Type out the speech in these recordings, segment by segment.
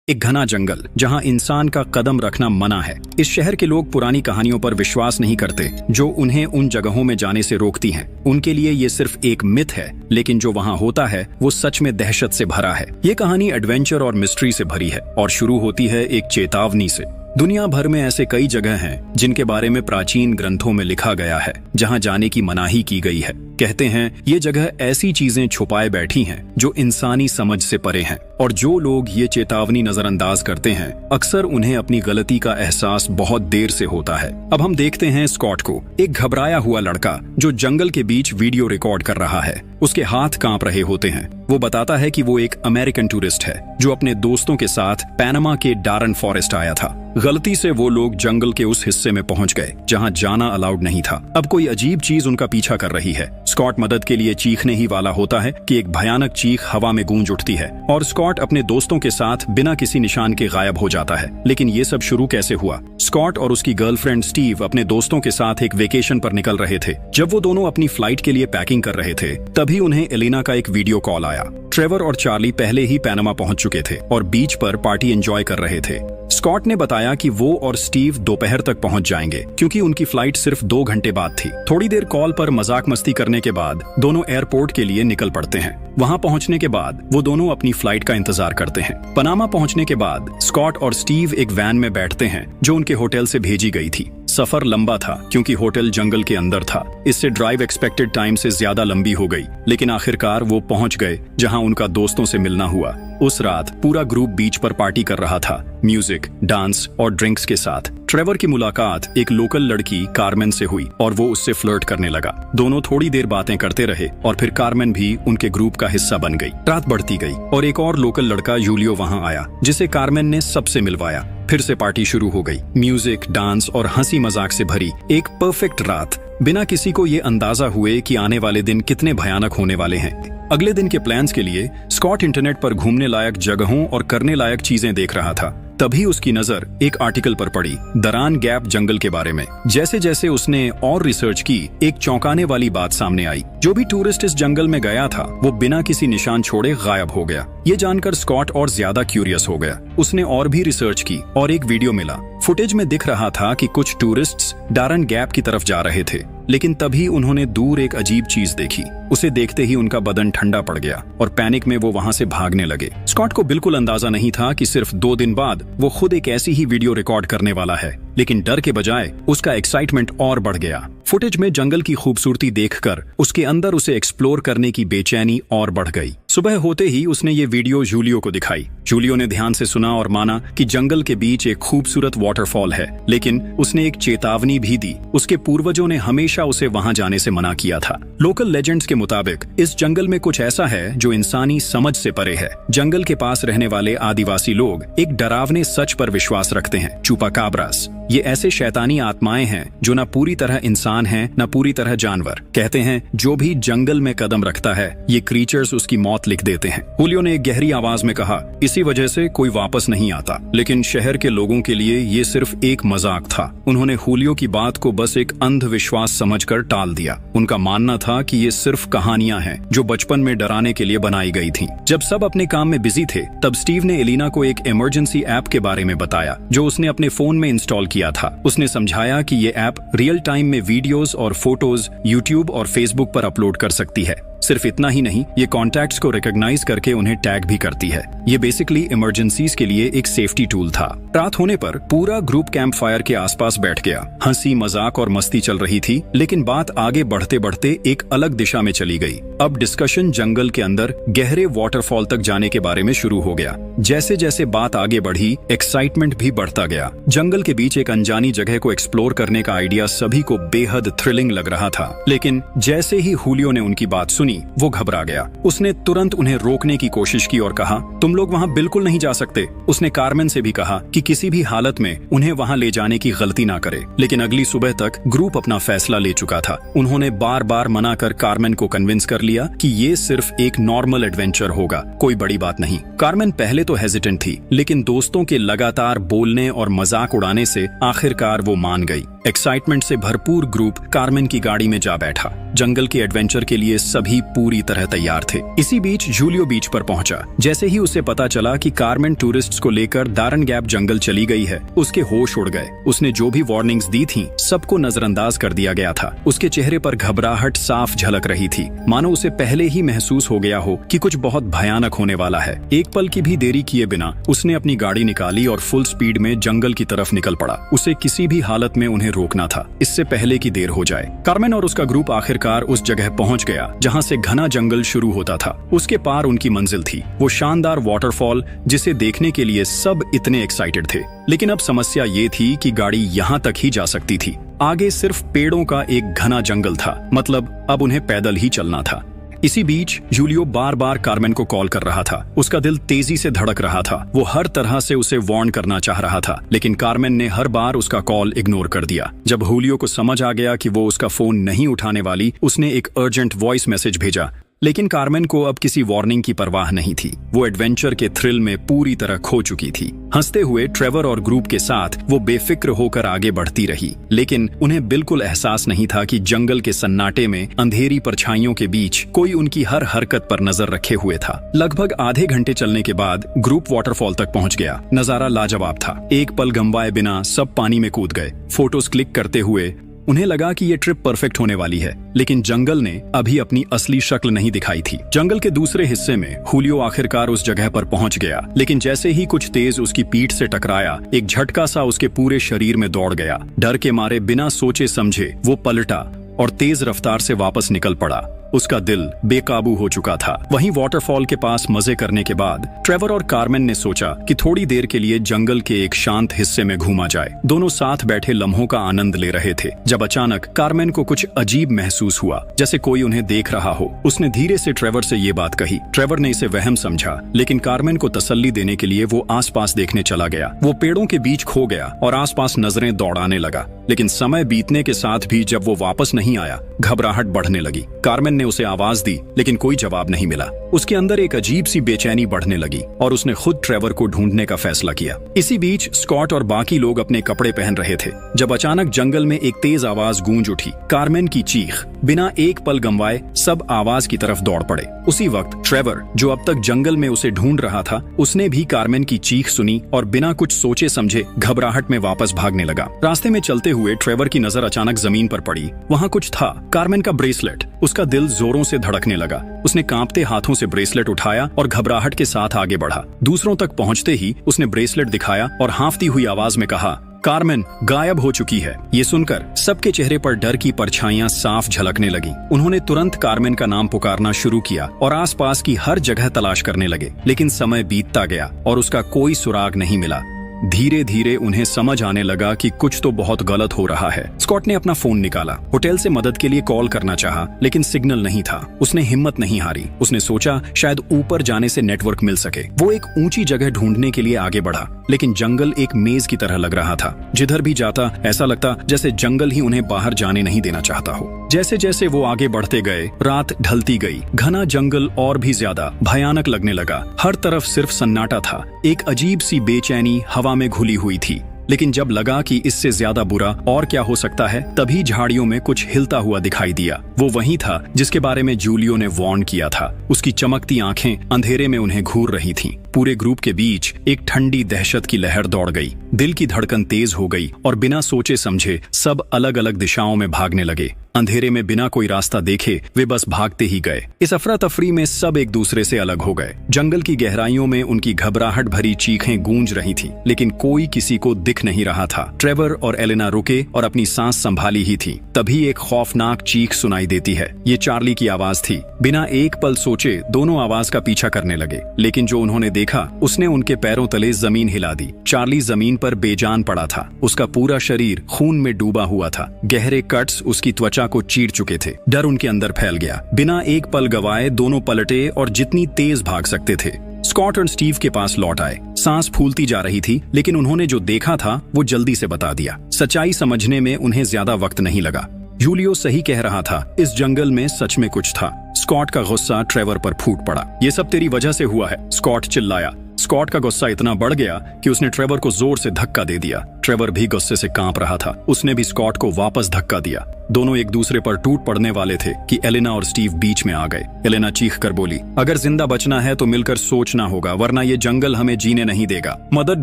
एक घना जंगल जहां इंसान का कदम रखना मना है। इस शहर के लोग पुरानी कहानियों पर विश्वास नहीं करते जो उन्हें उन जगहों में जाने से रोकती हैं। उनके लिए ये सिर्फ एक मिथ है, लेकिन जो वहां होता है वो सच में दहशत से भरा है। ये कहानी एडवेंचर और मिस्ट्री से भरी है और शुरू होती है एक चेतावनी से। दुनिया भर में ऐसे कई जगह हैं जिनके बारे में प्राचीन ग्रंथों में लिखा गया है, जहां जाने की मनाही की गई है। कहते हैं ये जगह ऐसी चीजें छुपाए बैठी हैं जो इंसानी समझ से परे हैं, और जो लोग ये चेतावनी नजरअंदाज करते हैं अक्सर उन्हें अपनी गलती का एहसास बहुत देर से होता है। अब हम देखते हैं स्कॉट को, एक घबराया हुआ लड़का जो जंगल के बीच वीडियो रिकॉर्ड कर रहा है। उसके हाथ कांप रहे होते हैं। वो बताता है कि वो एक अमेरिकन टूरिस्ट है जो अपने दोस्तों के साथ पैनामा के डारन फॉरेस्ट आया था। गलती से वो लोग जंगल के उस हिस्से में पहुंच गए जहां जाना अलाउड नहीं था। अब कोई अजीब चीज उनका पीछा कर रही है। स्कॉट मदद के लिए चीखने ही वाला होता है कि एक भयानक चीख हवा में गूंज उठती है और स्कॉट अपने दोस्तों के साथ बिना किसी निशान के गायब हो जाता है। लेकिन ये सब शुरू कैसे हुआ? स्कॉट और उसकी गर्लफ्रेंड स्टीव अपने दोस्तों के साथ एक वेकेशन पर निकल रहे थे। जब वो दोनों अपनी फ्लाइट के लिए पैकिंग कर रहे थे तभी उन्हें एलिना का एक वीडियो कॉल आया। ट्रेवर और चार्ली पहले ही पैनामा पहुंच चुके थे और बीच पर पार्टी एंजॉय कर रहे थे। स्कॉट ने बताया कि वो और स्टीव दोपहर तक पहुंच जाएंगे क्योंकि उनकी फ्लाइट सिर्फ 2 घंटे बाद थी। थोड़ी देर कॉल पर मजाक मस्ती करने के बाद दोनों एयरपोर्ट के लिए निकल पड़ते हैं। वहां पहुंचने के बाद वो दोनों अपनी फ्लाइट का इंतजार करते हैं। पनामा पहुंचने के बाद स्कॉट और स्टीव एक वैन में बैठते हैं जो उनके होटल से भेजी गई थी। सफर लंबा था क्योंकि होटल जंगल के अंदर था। इससे ड्राइव एक्सपेक्टेड टाइम से ज्यादा लंबी हो गई, लेकिन आखिरकार वो पहुंच गए जहां उनका दोस्तों से मिलना हुआ। उस रात पूरा ग्रुप बीच पर पार्टी कर रहा था, म्यूजिक, डांस और ड्रिंक्स के साथ। ट्रेवर की मुलाकात एक लोकल लड़की कार्मेन से हुई और वो उससे फ्लर्ट करने लगा। दोनों थोड़ी देर बातें करते रहे और फिर कार्मेन भी उनके ग्रुप का हिस्सा बन गई। रात बढ़ती गई और एक और लोकल लड़का यूलियो वहां आया जिसे कार्मेन ने सबसे मिलवाया। फिर से पार्टी शुरू हो गई। म्यूजिक, डांस और हंसी मजाक से भरी एक परफेक्ट रात, बिना किसी को ये अंदाजा हुए कि आने वाले दिन कितने भयानक होने वाले हैं। अगले दिन के प्लान्स के लिए स्कॉट इंटरनेट पर घूमने लायक जगहों और करने लायक चीजें देख रहा था। तभी उसकी नजर एक आर्टिकल पर पड़ी, दरान गैप जंगल के बारे में। जैसे जैसे उसने और रिसर्च की, एक चौंकाने वाली बात सामने आई। जो भी टूरिस्ट इस जंगल में गया था वो बिना किसी निशान छोड़े गायब हो गया। ये जानकर स्कॉट और ज्यादा क्यूरियस हो गया। उसने और भी रिसर्च की और एक वीडियो मिला। फुटेज में दिख रहा था कि कुछ टूरिस्ट्स डारन गैप की तरफ जा रहे थे, लेकिन तभी उन्होंने दूर एक अजीब चीज देखी। उसे देखते ही उनका बदन ठंडा पड़ गया और पैनिक में वो वहां से भागने लगे। स्कॉट को बिल्कुल अंदाजा नहीं था कि सिर्फ 2 दिन बाद वो खुद एक ऐसी ही वीडियो रिकॉर्ड करने वाला है, लेकिन डर के बजाय उसका एक्साइटमेंट और बढ़ गया। फुटेज में जंगल की खूबसूरती देखकर उसके अंदर उसे एक्सप्लोर करने की बेचैनी और बढ़ गई। सुबह होते ही उसने ये वीडियो जूलियो को दिखाई। जूलियो ने ध्यान से सुना और माना कि जंगल के बीच एक खूबसूरत वाटरफॉल है, लेकिन उसने एक चेतावनी भी दी। उसके पूर्वजों ने हमेशा उसे वहां जाने से मना किया था। लोकल लेजेंड्स के मुताबिक इस जंगल में कुछ ऐसा है जो इंसानी समझ से परे है। जंगल के पास रहने वाले आदिवासी लोग एक डरावने सच पर विश्वास रखते हैं, चुपाकाब्रास। ये ऐसे शैतानी आत्माएं हैं जो न पूरी तरह इंसान हैं न पूरी तरह जानवर। कहते हैं जो भी जंगल में कदम रखता है ये क्रीचर्स उसकी मौत लिख देते हैं। हुलियो ने एक गहरी आवाज में कहा, इसी वजह से कोई वापस नहीं आता। लेकिन शहर के लोगों के लिए ये सिर्फ एक मजाक था। उन्होंने हुलियो की बात को बस एक अंधविश्वास समझकर टाल दिया। उनका मानना था कि ये सिर्फ कहानियां हैं जो बचपन में डराने के लिए बनाई गई थीं। जब सब अपने काम में बिजी थे तब स्टीव ने एलिना को एक इमरजेंसी ऐप के बारे में बताया जो उसने अपने फोन में इंस्टॉल किया था। उसने समझाया कि ये ऐप रियल टाइम में वीडियोस और फोटोज यूट्यूब और फेसबुक पर अपलोड कर सकती है। सिर्फ इतना ही नहीं, ये कॉन्टैक्ट्स को रिकॉग्नाइज करके उन्हें टैग भी करती है। ये बेसिकली इमरजेंसीज के लिए एक सेफ्टी टूल था। रात होने पर पूरा ग्रुप कैंप फायर के आसपास बैठ गया। हंसी मजाक और मस्ती चल रही थी, लेकिन बात आगे बढ़ते बढ़ते एक अलग दिशा में चली गई। अब डिस्कशन जंगल के अंदर गहरे वाटरफॉल तक जाने के बारे में शुरू हो गया। जैसे जैसे बात आगे बढ़ी, एक्साइटमेंट भी बढ़ता गया। जंगल के बीच एक अनजानी जगह को एक्सप्लोर करने का आइडिया सभी को बेहद थ्रिलिंग लग रहा था। लेकिन जैसे ही हुलियो ने उनकी बात सुनी वो घबरा गया। उसने तुरंत उन्हें रोकने की कोशिश की और कहा, तुम लोग वहां बिल्कुल नहीं जा सकते। उसने कार्मेन से भी कहा कि किसी भी हालत में उन्हें वहां ले जाने की गलती ना करे। लेकिन अगली सुबह तक ग्रुप अपना फैसला ले चुका था। उन्होंने बार बार मना कर कार्मेन को कन्विंस कर लिया कि ये सिर्फ एक नॉर्मल एडवेंचर होगा, कोई बड़ी बात नहीं। कार्मेन पहले तो हेजिटेंट थी, लेकिन दोस्तों के लगातार बोलने और मजाक उड़ाने से आखिरकार वो मान गई। एक्साइटमेंट से भरपूर ग्रुप कार्मेन की गाड़ी में जा बैठा। जंगल के एडवेंचर के लिए सभी पूरी तरह तैयार थे। इसी बीच जूलियो बीच पर पहुंचा। जैसे ही उसे पता चला कि कार्मेन टूरिस्ट्स को लेकर दारन गैप जंगल चली गई है, उसके होश उड़ गए। उसने जो भी वार्निंग्स दी थीं, सबको नजरअंदाज कर दिया गया था। उसके चेहरे पर घबराहट साफ झलक रही थी, मानो उसे पहले ही महसूस हो गया हो कि कुछ बहुत भयानक होने वाला है। एक पल की भी देरी किए बिना उसने अपनी गाड़ी निकाली और फुल स्पीड में जंगल की तरफ निकल पड़ा। उसे किसी भी हालत में उन्हें रोकना था, इससे पहले कि देर हो जाए। कार्मेन और उसका ग्रुप आखिरकार उस जगह पहुंच गया जहां से घना जंगल शुरू होता था। उसके पार उनकी मंजिल थी, वो शानदार वाटरफॉल जिसे देखने के लिए सब इतने एक्साइटेड थे। लेकिन अब समस्या ये थी कि गाड़ी यहां तक ही जा सकती थी। आगे सिर्फ पेड़ों का एक घना जंगल था, मतलब अब उन्हें पैदल ही चलना था। इसी बीच जूलियो बार बार कार्मेन को कॉल कर रहा था। उसका दिल तेजी से धड़क रहा था। वो हर तरह से उसे वार्न करना चाह रहा था, लेकिन कार्मेन ने हर बार उसका कॉल इग्नोर कर दिया। जब जूलियो को समझ आ गया कि वो उसका फोन नहीं उठाने वाली, उसने एक अर्जेंट वॉइस मैसेज भेजा। लेकिन कार्मेन को अब किसी वार्निंग की परवाह नहीं थी। वो एडवेंचर के थ्रिल में पूरी तरह खो चुकी थी। हंसते हुए ट्रेवर और ग्रुप के साथ वो बेफिक्र होकर आगे बढ़ती रही, लेकिन उन्हें बिल्कुल एहसास नहीं था कि जंगल के सन्नाटे में अंधेरी परछाइयों के बीच कोई उनकी हर हरकत पर नजर रखे हुए था। लगभग आधे घंटे चलने के बाद ग्रुप वाटरफॉल तक पहुंच गया। नजारा लाजवाब था। एक पल गंवाए बिना सब पानी में कूद गए। फोटोज क्लिक करते हुए उन्हें लगा कि ये ट्रिप परफेक्ट होने वाली है, लेकिन जंगल ने अभी अपनी असली शक्ल नहीं दिखाई थी। जंगल के दूसरे हिस्से में जूलियो आखिरकार उस जगह पर पहुंच गया, लेकिन जैसे ही कुछ तेज उसकी पीठ से टकराया, एक झटका सा उसके पूरे शरीर में दौड़ गया। डर के मारे बिना सोचे समझे वो पलटा और तेज रफ्तार से वापस निकल पड़ा। उसका दिल बेकाबू हो चुका था। वहीं वाटरफॉल के पास मजे करने के बाद ट्रेवर और कार्मेन ने सोचा कि थोड़ी देर के लिए जंगल के एक शांत हिस्से में घूमा जाए। दोनों साथ बैठे लम्हों का आनंद ले रहे थे जब अचानक कार्मेन को कुछ अजीब महसूस हुआ, जैसे कोई उन्हें देख रहा हो। उसने धीरे से ट्रेवर से ये बात कही। ट्रेवर ने इसे वहम समझा, लेकिन कार्मेन को तसल्ली देने के लिए वो आसपास देखने चला गया। वो पेड़ों के बीच खो गया और आसपास नजरें दौड़ाने लगा। लेकिन समय बीतने के साथ भी जब वो वापस नहीं आया, घबराहट बढ़ने लगी। कार्मेन ने उसे आवाज दी, लेकिन कोई जवाब नहीं मिला। उसके अंदर एक अजीब सी बेचैनी बढ़ने लगी और उसने खुद ट्रेवर को ढूंढने का फैसला किया। इसी बीच स्कॉट और बाकी लोग अपने कपड़े पहन रहे थे जब अचानक जंगल में एक तेज आवाज गूंज उठी, कार्मेन की चीख। बिना एक पल गंवाए सब आवाज की तरफ दौड़ पड़े। उसी वक्त ट्रेवर, जो अब तक जंगल में उसे ढूंढ रहा था, उसने भी कार्मेन की चीख सुनी और बिना कुछ सोचे समझे घबराहट में वापस भागने लगा। रास्ते में चलते हुए ट्रेवर की नजर अचानक जमीन पर पड़ी। वहाँ कुछ था, कार्मेन का ब्रेसलेट। उसका दिल जोरों से धड़कने लगा। उसने कांपते हाथों से ब्रेसलेट उठाया और घबराहट के साथ आगे बढ़ा। दूसरों तक पहुंचते ही उसने ब्रेसलेट दिखाया और हांफती हुई आवाज में कहा, कार्मेन गायब हो चुकी है। ये सुनकर सबके चेहरे पर डर की परछाइयां साफ झलकने लगी। उन्होंने तुरंत कार्मेन का नाम पुकारना शुरू किया और आसपास की हर जगह तलाश करने लगे, लेकिन समय बीतता गया और उसका कोई सुराग नहीं मिला। धीरे धीरे उन्हें समझ आने लगा कि कुछ तो बहुत गलत हो रहा है। स्कॉट ने अपना फोन निकाला। होटल से मदद के लिए कॉल करना चाहा, लेकिन सिग्नल नहीं था। उसने हिम्मत नहीं हारी। उसने सोचा शायद ऊपर जाने से नेटवर्क मिल सके। वो एक ऊंची जगह ढूंढने के लिए आगे बढ़ा, लेकिन जंगल एक मेज की तरह लग रहा था। जिधर भी जाता ऐसा लगता जैसे जंगल ही उन्हें बाहर जाने नहीं देना चाहता हो। जैसे जैसे वो आगे बढ़ते गए, रात ढलती गई। घना जंगल और भी ज्यादा भयानक लगने लगा। हर तरफ सिर्फ सन्नाटा था। एक अजीब सी बेचैनी हवा में घुली हुई थी। लेकिन जब लगा कि इससे ज्यादा बुरा और क्या हो सकता है, तभी झाड़ियों में कुछ हिलता हुआ दिखाई दिया। वो वही था जिसके बारे में जूलियो ने वार्न किया था। उसकी चमकती आंखें अंधेरे में उन्हें घूर रही थीं। पूरे ग्रुप के बीच एक ठंडी दहशत की लहर दौड़ गई। दिल की धड़कन तेज हो गई और बिना सोचे समझे सब अलग अलग दिशाओं में भागने लगे। अंधेरे में बिना कोई रास्ता देखे वे बस भागते ही गए। इस अफरा तफरी में सब एक दूसरे से अलग हो गए। जंगल की गहराइयों में उनकी घबराहट भरी चीखें गूंज रही थीं, लेकिन कोई किसी को दिख नहीं रहा था। ट्रेवर और एलेना रुके और अपनी सांस संभाली ही थी। तभी एक खौफनाक चीख सुनाई देती है। ये चार्ली की आवाज थी। बिना एक पल सोचे दोनों आवाज का पीछा करने लगे, लेकिन जो उन्होंने देखा उसने उनके पैरों तले जमीन हिला दी। चार्ली जमीन पर बेजान पड़ा था। उसका पूरा शरीर खून में डूबा हुआ था। गहरे कट्स उसकी त्वचा को चीर चुके थे। डर उनके अंदर फैल गया। बिना एक पल गवाए दोनों पलटे और जितनी तेज भाग सकते थे। स्कॉट और स्टीव के पास लौट आए। सांस फूलती जा रही थी, लेकिन उन्होंने जो देखा था वो जल्दी से बता दिया। सच्चाई समझने में उन्हें ज्यादा वक्त नहीं लगा। जूलियो सही कह रहा था, इस जंगल में सच में कुछ था। स्कॉट का गुस्सा ट्रेवर पर फूट पड़ा। ये सब तेरी वजह से हुआ है, स्कॉट चिल्लाया। स्कॉट का गुस्सा इतना बढ़ गया कि उसने ट्रेवर को जोर से धक्का दे दिया। ट्रेवर भी गुस्से से कांप रहा था। उसने भी स्कॉट को वापस धक्का दिया। दोनों एक दूसरे पर टूट पड़ने वाले थे कि एलेना और स्टीव बीच में आ गए। एलेना चीख कर बोली, अगर जिंदा बचना है तो मिलकर सोचना होगा, वरना ये जंगल हमें जीने नहीं देगा। मदद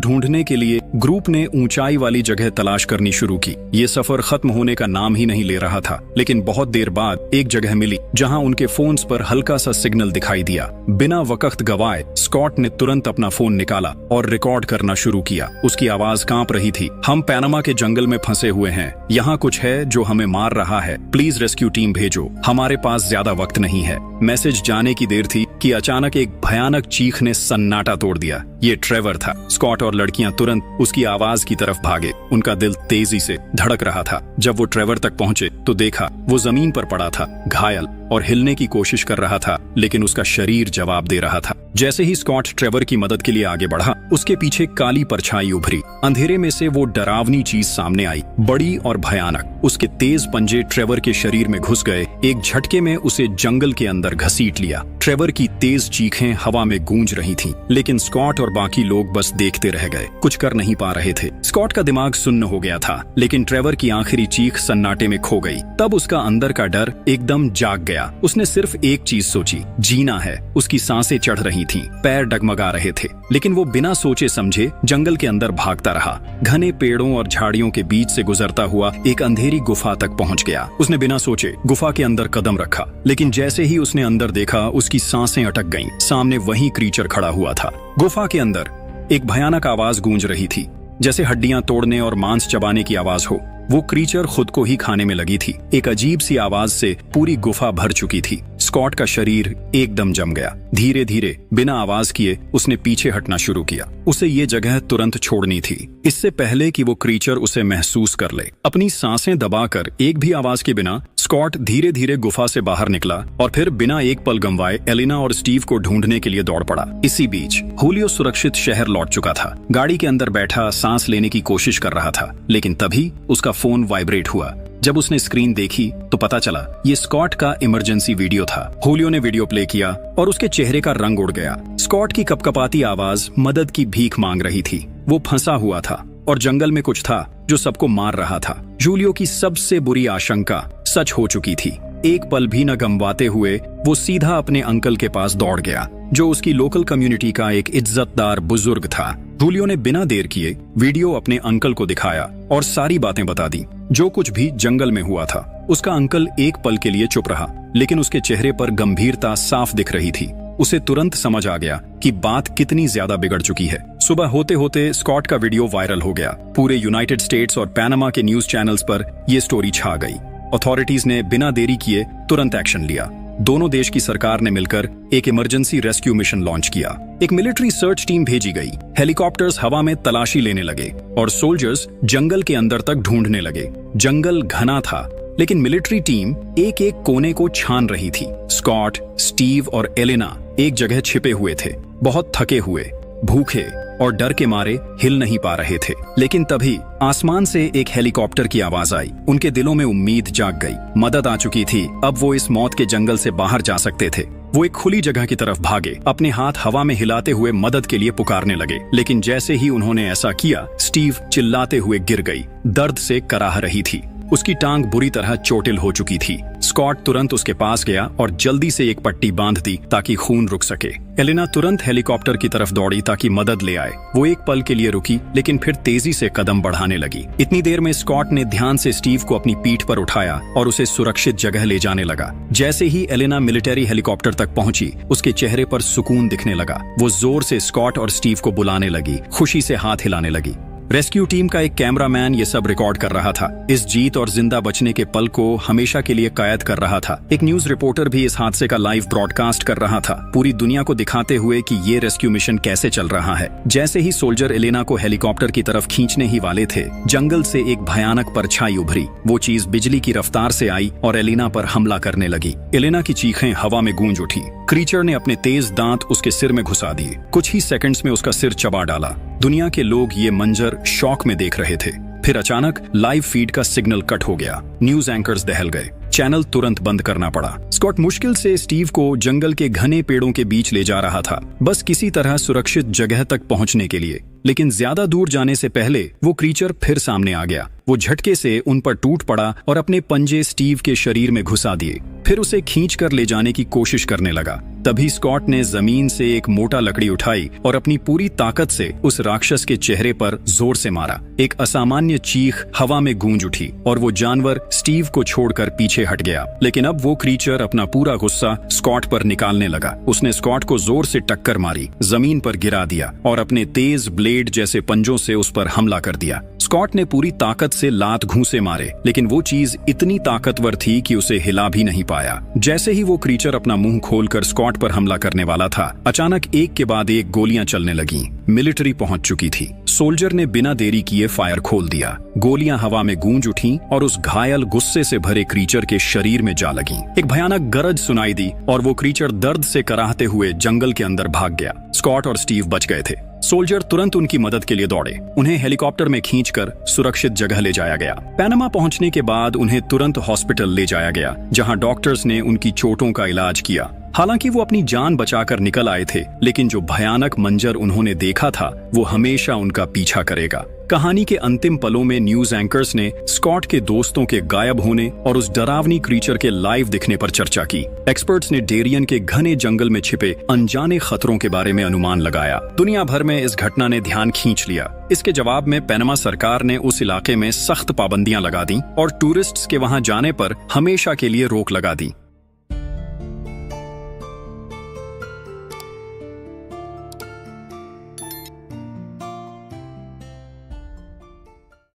ढूंढने के लिए ग्रुप ने ऊंचाई वाली जगह तलाश करनी शुरू की। ये सफर खत्म होने का नाम ही नहीं ले रहा था, लेकिन बहुत देर बाद एक जगह मिली जहां उनके फोन्स पर हल्का सा सिग्नल दिखाई दिया। बिना वक्त गवाए स्कॉट ने तुरंत अपना फोन निकाला और रिकॉर्ड करना शुरू किया। उसकी आवाज कांप रही थी। हम पैनामा के जंगल में फंसे हुए हैं। यहाँ कुछ है जो हमें मार रहा है। प्लीज रेस्क्यू टीम भेजो, हमारे पास ज्यादा वक्त नहीं है। मैसेज जाने की देर थी कि अचानक एक भयानक चीख ने सन्नाटा तोड़ दिया। ये ट्रेवर था। स्कॉट और लड़कियां तुरंत उसकी आवाज की तरफ भागे। उनका दिल तेजी से धड़क रहा था। जब वो ट्रेवर तक पहुंचे तो देखा वो जमीन पर पड़ा था, घायल और हिलने की कोशिश कर रहा था, लेकिन उसका शरीर जवाब दे रहा था। जैसे ही स्कॉट ट्रेवर की मदद के लिए आगे बढ़ा, उसके पीछे काली परछाई उभरी। अंधेरे में से वो डरावनी चीज सामने आई, बड़ी और भयानक। उसके तेज पंजे ट्रेवर के शरीर में घुस गए। एक झटके में उसे जंगल के अंदर घसीट लिया। ट्रेवर की तेज चीखें हवा में गूंज रही थीं, लेकिन स्कॉट और बाकी लोग बस देखते रह गए, कुछ कर नहीं पा रहे थे। स्कॉट का दिमाग सुन्न हो गया था, लेकिन ट्रेवर की आखिरी चीख सन्नाटे में खो गई। तब उसका अंदर का डर एकदम जाग गया। उसने सिर्फ एक चीज सोची, जीना है। उसकी सांसें चढ़ रही थीं, पैर डगमगा रहे थे, लेकिन वो बिना सोचे समझे जंगल के अंदर भागता रहा। घने पेड़ों और झाड़ियों के बीच से गुजरता हुआ एक अंधेरी गुफा तक पहुंच गया। उसने बिना सोचे गुफा के अंदर कदम रखा, लेकिन जैसे ही उसने अंदर देखा, उसकी सांसें अटक गईं। सामने वही क्रीचर खड़ा हुआ था। गुफा के अंदर एक भयानक आवाज गूंज रही थी, जैसे हड्डियां तोड़ने और मांस चबाने की आवाज हो। वो क्रीचर खुद को ही खाने में लगी थी। एक अजीब सी आवाज से पूरी गुफा भर चुकी थी। स्कॉट का शरीर एकदम जम गया। धीरे धीरे बिना आवाज किए उसने पीछे हटना शुरू किया। उसे ये जगह तुरंत छोड़नी थी, इससे पहले कि वो क्रीचर उसे महसूस कर ले। अपनी सांसें दबाकर एक भी आवाज के बिना स्कॉट धीरे धीरे गुफा से बाहर निकला और फिर बिना एक पल गंवाए एलिना और स्टीव को ढूंढने के लिए दौड़ पड़ा। इसी बीच हुलियो सुरक्षित शहर लौट चुका था। गाड़ी के अंदर बैठा सांस लेने की कोशिश कर रहा था, लेकिन तभी उसका फोन वाइब्रेट हुआ। जब उसने स्क्रीन देखी तो पता चला ये स्कॉट का इमरजेंसी वीडियो था। हुलियो ने वीडियो प्ले किया और उसके चेहरे का रंग उड़ गया। स्कॉट की कपकपाती आवाज मदद की भीख मांग रही थी। वो फंसा हुआ था और जंगल में कुछ था जो सबको मार रहा था। जूलियो की सबसे बुरी आशंका सच हो चुकी थी। एक पल भी न गंवाते हुए वो सीधा अपने अंकल के पास दौड़ गया, जो उसकी लोकल कम्युनिटी का एक इज्जतदार बुजुर्ग था। जूलियो ने बिना देर किए वीडियो अपने अंकल को दिखाया और सारी बातें बता दी, जो कुछ भी जंगल में हुआ था। उसका अंकल एक पल के लिए चुप रहा, लेकिन उसके चेहरे पर गंभीरता साफ दिख रही थी। उसे तुरंत समझ आ गया कि बात कितनी ज्यादा बिगड़ चुकी है। सुबह होते होते स्कॉट का वीडियो वायरल हो गया। पूरे यूनाइटेड स्टेट्स और पैनामा के न्यूज चैनल्स पर यह स्टोरी छा गई। अथॉरिटीज ने बिना देरी किए तुरंत एक्शन लिया। दोनों देश की सरकार ने मिलकर एक इमरजेंसी रेस्क्यू मिशन लॉन्च किया। एक मिलिट्री सर्च टीम भेजी गई। हेलीकॉप्टर्स हवा में तलाशी लेने लगे और सोल्जर्स जंगल के अंदर तक ढूंढने लगे। जंगल घना था, लेकिन मिलिट्री टीम एक एक कोने को छान रही थी। स्कॉट, स्टीव और एलेना एक जगह छिपे हुए थे, बहुत थके हुए, भूखे और डर के मारे हिल नहीं पा रहे थे। लेकिन तभी आसमान से एक हेलीकॉप्टर की आवाज आई। उनके दिलों में उम्मीद जाग गई। मदद आ चुकी थी। अब वो इस मौत के जंगल से बाहर जा सकते थे। वो एक खुली जगह की तरफ भागे, अपने हाथ हवा में हिलाते हुए मदद के लिए पुकारने लगे। लेकिन जैसे ही उन्होंने ऐसा किया, स्टीव चिल्लाते हुए गिर गई। दर्द से कराह रही थी। उसकी टांग बुरी तरह चोटिल हो चुकी थी। स्कॉट तुरंत उसके पास गया और जल्दी से एक पट्टी बांध दी ताकि खून रुक सके। एलेना तुरंत हेलीकॉप्टर की तरफ दौड़ी ताकि मदद ले आए। वो एक पल के लिए रुकी, लेकिन फिर तेजी से कदम बढ़ाने लगी। इतनी देर में स्कॉट ने ध्यान से स्टीव को अपनी पीठ पर उठाया और उसे सुरक्षित जगह ले जाने लगा। जैसे ही एलेना मिलिट्री हेलीकॉप्टर तक पहुंची, उसके चेहरे पर सुकून दिखने लगा। वो जोर से स्कॉट और स्टीव को बुलाने लगी, खुशी से हाथ हिलाने लगी। रेस्क्यू टीम का एक कैमरामैन ये सब रिकॉर्ड कर रहा था। इस जीत और जिंदा बचने के पल को हमेशा के लिए कैद कर रहा था। एक न्यूज रिपोर्टर भी इस हादसे का लाइव ब्रॉडकास्ट कर रहा था, पूरी दुनिया को दिखाते हुए कि ये रेस्क्यू मिशन कैसे चल रहा है। जैसे ही सोल्जर एलेना को हेलीकॉप्टर की तरफ खींचने ही वाले थे, जंगल से एक भयानक परछाई उभरी। वो चीज बिजली की रफ्तार से आई और एलेना पर हमला करने लगी। एलेना की चीखें हवा में गूंज उठी। क्रीचर ने अपने तेज दांत उसके सिर में घुसा दिए। कुछ ही सेकंड्स में उसका सिर चबा डाला। दुनिया के लोग ये मंजर शॉक में देख रहे थे। फिर अचानक लाइव फीड का सिग्नल कट हो गया। न्यूज एंकर्स दहल गए। चैनल तुरंत बंद करना पड़ा। स्कॉट मुश्किल से स्टीव को जंगल के घने पेड़ों के बीच ले जा रहा था, बस किसी तरह सुरक्षित जगह तक पहुंचने के लिए। लेकिन ज्यादा दूर जाने से पहले वो क्रीचर फिर सामने आ गया। वो झटके से उन पर टूट पड़ा और अपने पंजे स्टीव के शरीर में घुसा दिए। फिर उसे खींच कर ले जाने की कोशिश करने लगा। तभी स्कॉट ने जमीन से एक मोटा लकड़ी उठाई और अपनी पूरी ताकत से उस राक्षस के चेहरे पर जोर से मारा। एक असामान्य चीख हवा में गूंज उठी और वो जानवर स्टीव को छोड़कर पीछे हट गया। लेकिन अब वो क्रीचर अपना पूरा गुस्सा स्कॉट पर निकालने लगा। उसने स्कॉट को जोर से टक्कर मारी, जमीन पर गिरा दिया और अपने तेज ब्लेड जैसे पंजों से उस पर हमला कर दिया। स्कॉट ने पूरी ताकत से लात घूंसे मारे, लेकिन वो चीज इतनी ताकतवर थी कि उसे हिला भी नहीं पाया। जैसे ही वो क्रीचर अपना मुंह खोलकर स्कॉट पर हमला करने वाला था, अचानक एक के बाद एक गोलियां चलने लगीं। मिलिट्री पहुंच चुकी थी। सोल्जर ने बिना देरी किए फायर खोल दिया। गोलियां हवा में गूंज उठीं और उस घायल गुस्से से भरे क्रीचर के शरीर में जा लगीं। एक भयानक गरज सुनाई दी और वो क्रीचर दर्द से कराहते हुए जंगल के अंदर भाग गया। स्कॉट और स्टीव बच गए थे। सोल्जर तुरंत उनकी मदद के लिए दौड़े। उन्हें हेलीकॉप्टर में खींचकर सुरक्षित जगह ले जाया गया। पैनामा पहुंचने के बाद उन्हें तुरंत हॉस्पिटल ले जाया गया, जहां डॉक्टर्स ने उनकी चोटों का इलाज किया। हालांकि वो अपनी जान बचाकर निकल आए थे, लेकिन जो भयानक मंजर उन्होंने देखा था वो हमेशा उनका पीछा करेगा। कहानी के अंतिम पलों में न्यूज एंकर्स ने स्कॉट के दोस्तों के गायब होने और उस डरावनी क्रीचर के लाइव दिखने पर चर्चा की। एक्सपर्ट्स ने डेरियन के घने जंगल में छिपे अनजाने खतरों के बारे में अनुमान लगाया। दुनिया भर में इस घटना ने ध्यान खींच लिया। इसके जवाब में पैनामा सरकार ने उस इलाके में सख्त पाबंदियां लगा दी और टूरिस्ट्स के वहां जाने पर हमेशा के लिए रोक लगा दी।